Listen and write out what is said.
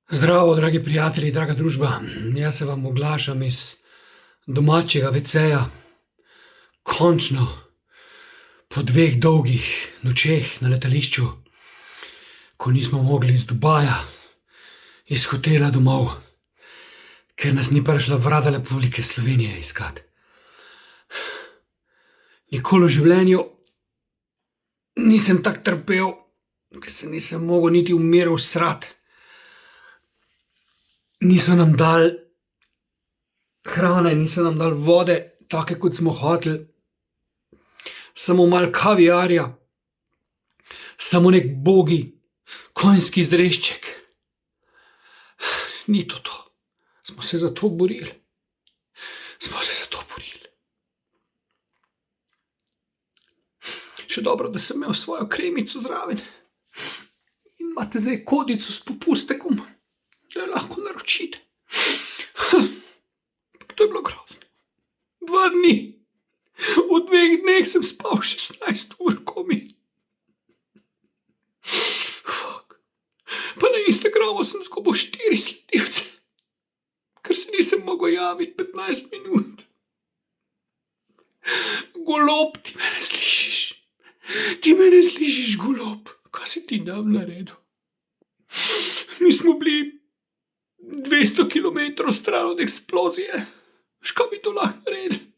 Zdravo, dragi prijatelji, draga družba. Jaz se vam oglašam iz domačega WC-ja. Končno, po 2 dolgih nočeh na letališču, ko nismo mogli iz Dubaja, iz hotela domov, ker nas ni prišla Vlada Republike Slovenije iskat. Nikoli v življenju nisem tako trpel, ker se nisem mogel niti v miru srati. Niso nam dali hrane, niso nam dali vode, take kot smo hoteli. Samo malo kaviarja, samo nek ubogi konjski zrešček. Ni to to. Smo se za to borili. Še dobro, da sem imel svojo kremico zraven. In imate zdaj kodico s popustekom, da jo lahko naročite. To je bilo grozno. 2 dni. V 2 dneh sem spal 16 ur komaj. Pa na Instagramu sem izgubil 4 sledilce, ker se nisem mogel javiti 15 minut. Golob, ti me ne slišiš? Ti me ne slišiš, golob? Kaj si ti nam naredil? Mi smo bili 200 kilometrov stran od eksplozije. Veš, kaj bi to lahko naredili?